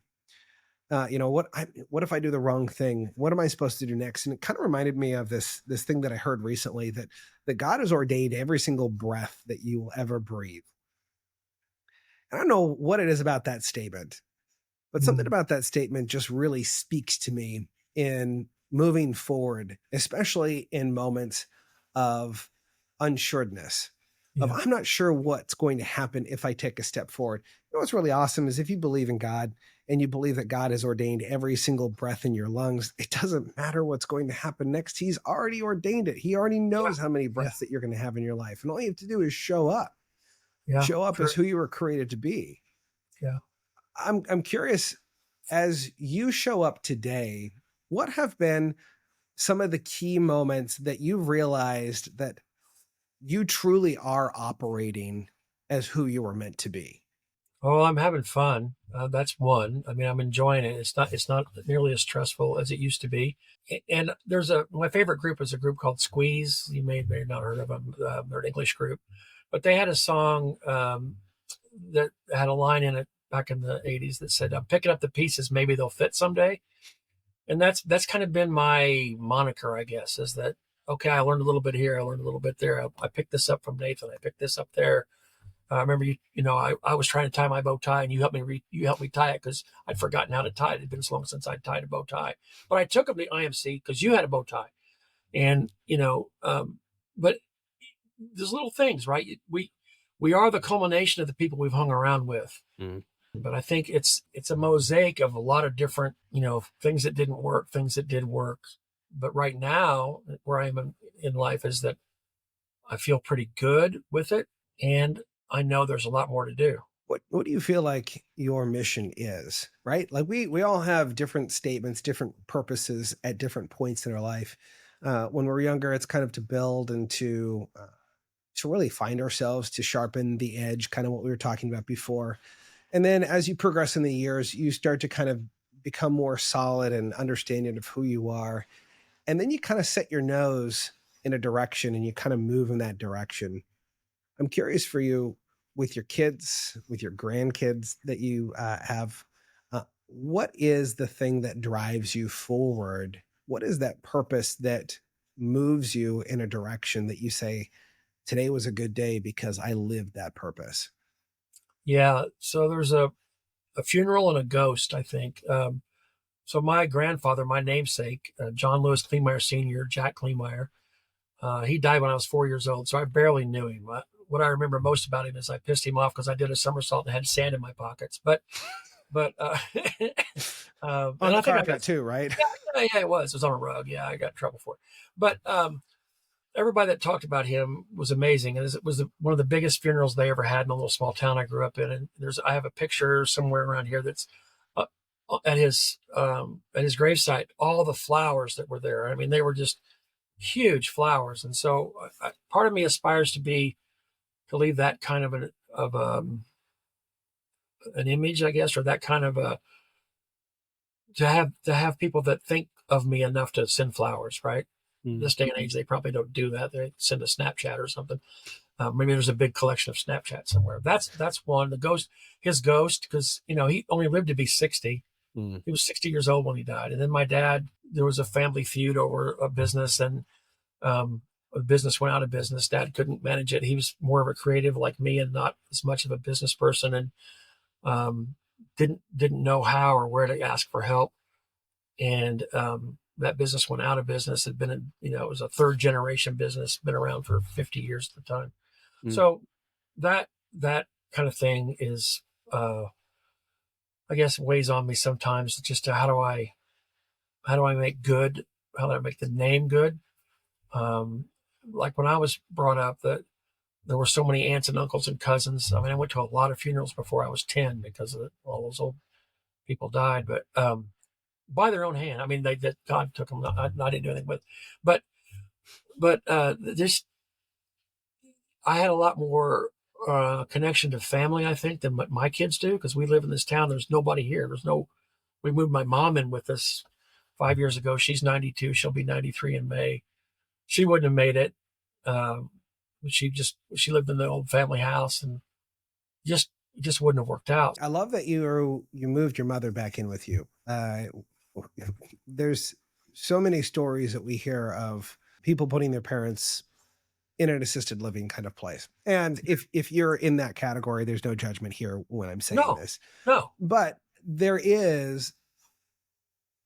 Speaker 1: What if I do the wrong thing? What am I supposed to do next? And it kind of reminded me of this thing that I heard recently, that God has ordained every single breath that you will ever breathe. I don't know what it is about that statement, but something
Speaker 2: Mm,
Speaker 1: about that statement just really speaks to me in moving forward, especially in moments of unsureness, of
Speaker 2: yeah.
Speaker 1: I'm not sure what's going to happen if I take a step forward. You know what's really awesome is if you believe in God and you believe that God has ordained every single breath in your lungs, it doesn't matter what's going to happen next. He's already ordained it. He already
Speaker 2: Yeah.
Speaker 1: knows how many
Speaker 2: Yeah.
Speaker 1: breaths that you're going to have in your life. And all you have to do is show up.
Speaker 2: Yeah.
Speaker 1: Show up as
Speaker 2: True.
Speaker 1: who you were created to be.
Speaker 2: Yeah.
Speaker 1: I'm curious, as you show up today, what have been some of the key moments that you've realized that you truly are operating as who you were meant to be?
Speaker 2: Oh, I'm having fun. That's one. I mean, I'm enjoying it. It's not nearly as stressful as it used to be. And my favorite group is a group called Squeeze. You may have not heard of them. They're an English group, but they had a song that had a line in it back in the '80s that said, "I'm picking up the pieces. Maybe they'll fit someday." And that's kind of been my moniker, I guess, is that okay? I learned a little bit here. I learned a little bit there. I picked this up from Nathan. I picked this up there. I remember I was trying to tie my bow tie, and you helped me tie it because I'd forgotten how to tie it. It had been so long since I'd tied a bow tie. But I took them to IMC because you had a bow tie, and but there's little things, right? We are the culmination of the people we've hung around with.
Speaker 1: Mm.
Speaker 2: But I think it's a mosaic of a lot of different things that didn't work, things that did work. But right now, where I am in life is that I feel pretty good with it, and I know there's a lot more to do.
Speaker 1: What do you feel like your mission is, right? Like we all have different statements, different purposes at different points in our life. When we're younger, it's kind of to build and to really find ourselves, to sharpen the edge, kind of what we were talking about before. And then as you progress in the years, you start to kind of become more solid and understanding of who you are. And then you kind of set your nose in a direction and you kind of move in that direction. I'm curious for you, with your kids, with your grandkids that you have, what is the thing that drives you forward? What is that purpose that moves you in a direction that you say, today was a good day because I lived that purpose?
Speaker 2: Yeah. So there's a funeral and a ghost, I think. So my grandfather, my namesake, John Lewis Klemeyer Sr., Jack Klemeyer, he died when I was 4 years old, so I barely knew him. What I remember most about him is I pissed him off because I did a somersault and had sand in my pockets. But
Speaker 1: On
Speaker 2: and
Speaker 1: the
Speaker 2: I think I
Speaker 1: carpet
Speaker 2: got
Speaker 1: too, right?
Speaker 2: yeah, it was on a rug. Yeah, I got in trouble for it. But everybody that talked about him was amazing, and it was one of the biggest funerals they ever had in a little small town I grew up in. And I have a picture somewhere around here that's uh, at his gravesite. All the flowers that were there. I mean, they were just huge flowers, and so part of me aspires to leave that kind of an image, I guess, or that kind of a to have people that think of me enough to send flowers, right?
Speaker 1: Mm.
Speaker 2: This day and age, they probably don't do that. They send a Snapchat or something. Maybe there's a big collection of Snapchat somewhere. That's one. His ghost, because he only lived to be 60.
Speaker 1: Mm.
Speaker 2: He was 60 years old when he died. And then my dad, there was a family feud over a business, and the business went out of business. Dad couldn't manage it. He was more of a creative like me and not as much of a business person, and um, didn't know how or where to ask for help. And that business went out of business. It was a third generation business, been around for 50 years at the time.
Speaker 1: Mm.
Speaker 2: So that kind of thing is, I guess, weighs on me sometimes. Just to how do I make good? How do I make the name good? Um, like when I was brought up, that there were so many aunts and uncles and cousins. I mean, I went to a lot of funerals before I was 10 because all those old people died. But by their own hand. I mean, that God took them. I didn't do anything, but just I had a lot more connection to family, I think, than what my kids do because we live in this town. There's nobody here. We moved my mom in with us 5 years ago. She's 92. She'll be 93 in May. She wouldn't have made it. Um, she lived in the old family house and just it just wouldn't have worked out.
Speaker 1: I love that you moved your mother back in with you. There's so many stories that we hear of people putting their parents in an assisted living kind of place. And if you're in that category, there's no judgment here when I'm saying this.
Speaker 2: No.
Speaker 1: But there is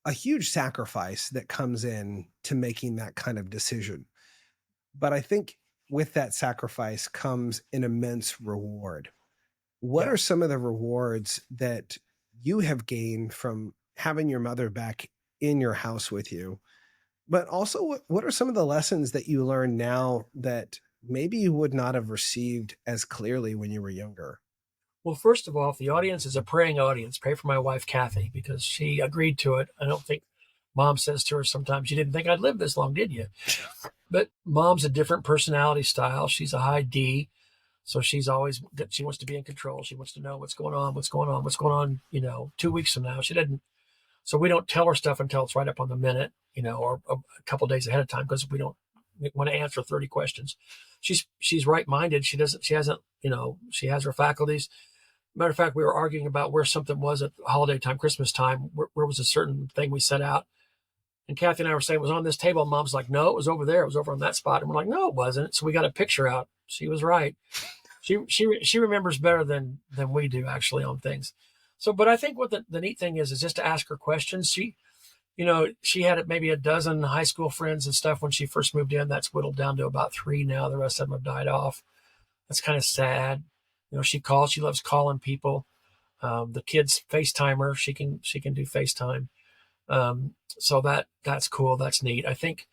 Speaker 1: a huge sacrifice that comes in to making that kind of decision. But I think with that sacrifice comes an immense reward. What are some of the rewards that you have gained from having your mother back in your house with you? But also, what are some of the lessons that you learn now that maybe you would not have received as clearly when you were younger?
Speaker 2: Well, first of all, if the audience is a praying audience, pray for my wife, Kathy, because she agreed to it. I don't think Mom says to her sometimes, you didn't think I'd live this long, did you? But Mom's a different personality style. She's a high D. So she wants to be in control. She wants to know what's going on, 2 weeks from now. She doesn't. So we don't tell her stuff until it's right up on the minute, or a couple of days ahead of time, because we don't want to answer 30 questions. She's right-minded. She has her faculties. Matter of fact, we were arguing about where something was at holiday time, Christmas time. Where was a certain thing we set out? And Kathy and I were saying it was on this table. And Mom's like, no, it was over there. It was over on that spot. And we're like, no, it wasn't. So we got a picture out. She was right. She remembers better than we do actually on things. So, but I think what the neat thing is just to ask her questions. She had maybe a dozen high school friends and stuff when she first moved in. That's whittled down to about 3 now. The rest of them have died off. That's kind of sad. She calls. She loves calling people. The kids FaceTime her. She can do FaceTime. So that's cool. That's neat. I think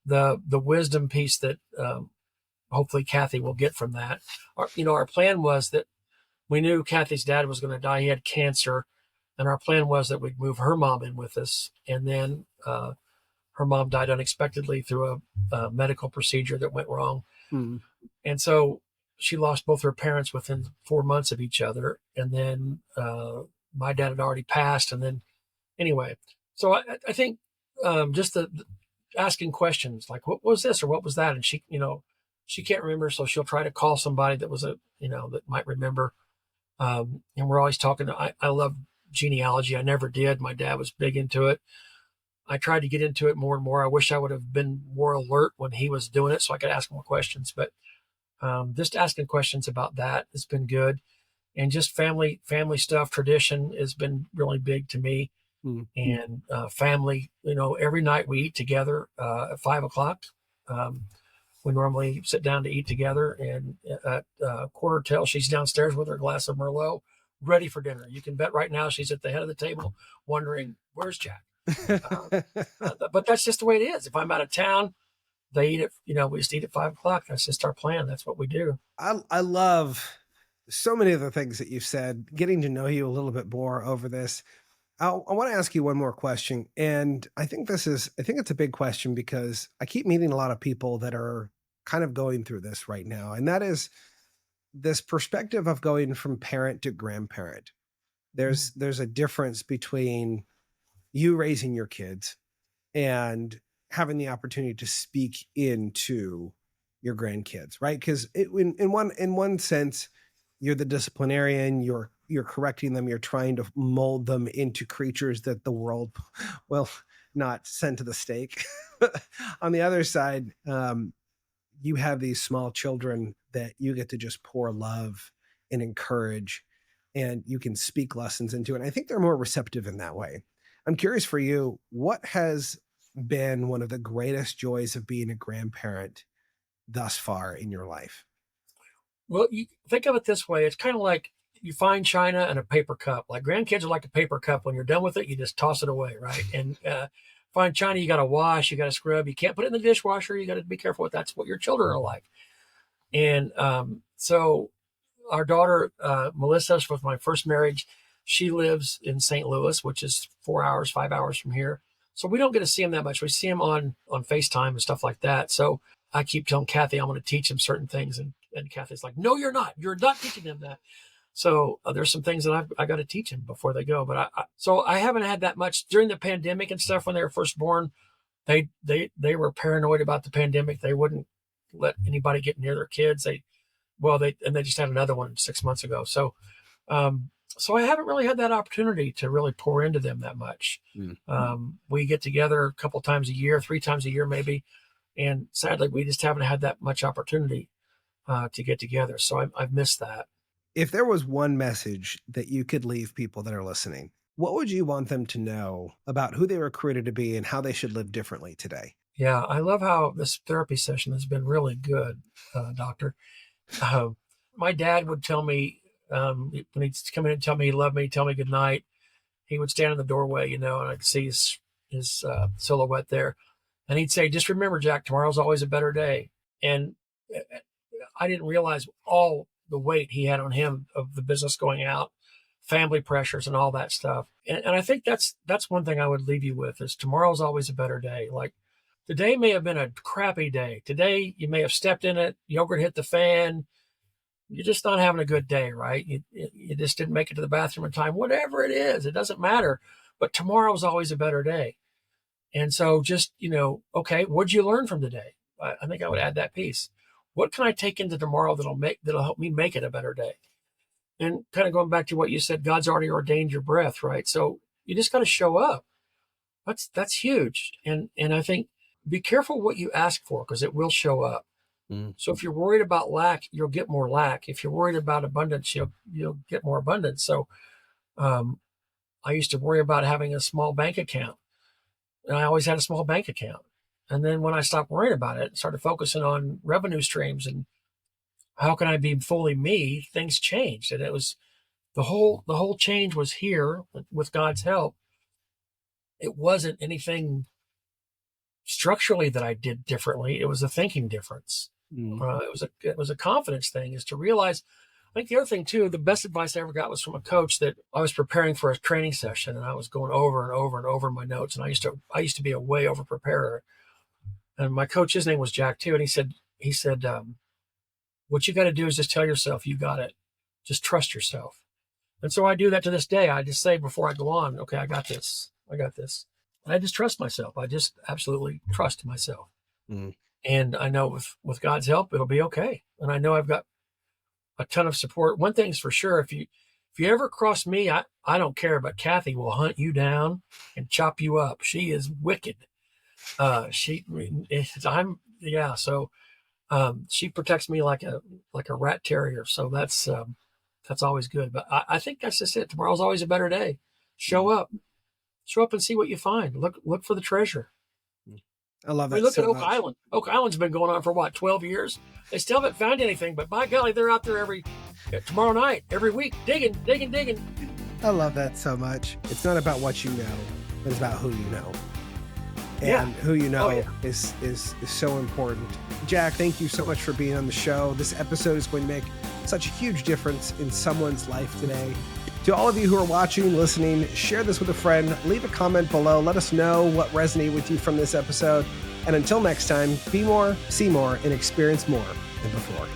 Speaker 2: the wisdom piece that hopefully Kathy will get from that. Our plan was that we knew Kathy's dad was going to die. He had cancer. And our plan was that we'd move her mom in with us. And then her mom died unexpectedly through a medical procedure that went wrong. And so she lost both her parents within 4 months of each other. And then my dad had already passed. And then anyway, so I think just the asking questions like, what was this or what was that? And she can't remember. So she'll try to call somebody that was that might remember. And we're always talking. I love genealogy. I never did. My dad was big into it. I tried to get into it more and more. I wish I would have been more alert when he was doing it so I could ask more questions. But just asking questions about that has been good. And just family stuff, tradition has been really big to me. And family, every night we eat together at 5:00. We normally sit down to eat together, and at 1:15, she's downstairs with her glass of Merlot, ready for dinner. You can bet right now she's at the head of the table wondering, where's Jack? But that's just the way it is. If I'm out of town, they eat at, we just eat at 5:00. That's just our plan. That's what we do.
Speaker 1: I love so many of the things that you've said, getting to know you a little bit more over this. I want to ask you one more question. And I think it's a big question because I keep meeting a lot of people that are kind of going through this right now. And that is this perspective of going from parent to grandparent. There's a difference between you raising your kids and having the opportunity to speak into your grandkids, right? Because in one sense, you're the disciplinarian, you're correcting them, you're trying to mold them into creatures that the world will not send to the stake. On the other side, you have these small children that you get to just pour love and encourage, and you can speak lessons into. And I think they're more receptive in that way. I'm curious for you, what has been one of the greatest joys of being a grandparent thus far in your life?
Speaker 2: Well, you think of it this way. It's kind of like you find china and a paper cup. Like grandkids are like a paper cup. When you're done with it, you just toss it away, right? And find china, you got to wash, you got to scrub. You can't put it in the dishwasher. You got to be careful with that. That's what your children are like. And so our daughter, Melissa, with my first marriage, she lives in St. Louis, which is 5 hours from here. So we don't get to see him that much. We see him on FaceTime and stuff like that. So I keep telling Kathy I'm going to teach him certain things. And Kathy's like, no, you're not. You're not teaching them that. So there's some things that I got to teach him before they go. But so I haven't had that much during the pandemic and stuff. When they were first born, they were paranoid about the pandemic. They wouldn't let anybody get near their kids. They just had another one 6 months ago. So So I haven't really had that opportunity to really pour into them that much. We get together a couple times a year, 3 times a year maybe, and sadly we just haven't had that much opportunity to get together. So I've missed that.
Speaker 1: If there was one message that you could leave people that are listening, what would you want them to know about who they were created to be and how they should live differently today?
Speaker 2: Yeah, I love how this therapy session has been really good, Doctor. My dad would tell me, when he'd come in and tell me he loved me, tell me good night, he would stand in the doorway, and I could see his silhouette there. And he'd say, just remember, Jack, tomorrow's always a better day. And I didn't realize all the weight he had on him of the business going out, family pressures and all that stuff. And I think that's one thing I would leave you with is tomorrow's always a better day. Like today may have been a crappy day. Today you may have stepped in it, yogurt hit the fan. You're just not having a good day, right? You just didn't make it to the bathroom in time. Whatever it is, it doesn't matter. But tomorrow's always a better day. And so just, okay, what'd you learn from today? I think I would add that piece. What can I take into tomorrow that'll help me make it a better day? And kind of going back to what you said, God's already ordained your breath, right? So you just got to show up. That's huge. And I think be careful what you ask for because it will show up. So if you're worried about lack, you'll get more lack. If you're worried about abundance, you'll get more abundance. So I used to worry about having a small bank account. And I always had a small bank account. And then when I stopped worrying about it, started focusing on revenue streams and how can I be fully me, things changed. And it was the whole change was here with God's help. It wasn't anything structurally that I did differently. It was a thinking difference. It was a confidence thing, is to realize. I think the other thing too, the best advice I ever got was from a coach that I was preparing for a training session and I was going over and over and over my notes. And I used to be a way over preparer. And my coach, his name was Jack too. And he said, what you got to do is just tell yourself you got it. Just trust yourself. And so I do that to this day. I just say before I go on, okay, I got this. And I just trust myself. I just absolutely trust myself. And I know with God's help, it'll be okay. And I know I've got a ton of support. One thing's for sure, if you ever cross me, I don't care, but Kathy will hunt you down and chop you up. She is wicked. She protects me like a rat terrier. So that's always good. But I think that's just it. Tomorrow's always a better day. Show up and see what you find. Look for the treasure.
Speaker 1: I love that.
Speaker 2: Look at Oak Island. Oak Island's been going on for 12 years. They still haven't found anything, but by golly, they're out there tomorrow night, every week, digging.
Speaker 1: I love that so much. It's not about what you know, but it's about who you know. And who you know is so important. Jack, thank you so much for being on the show. This episode is going to make such a huge difference in someone's life today. To all of you who are watching, listening, share this with a friend. Leave a comment below. Let us know what resonated with you from this episode. And until next time, be more, see more, and experience more than before.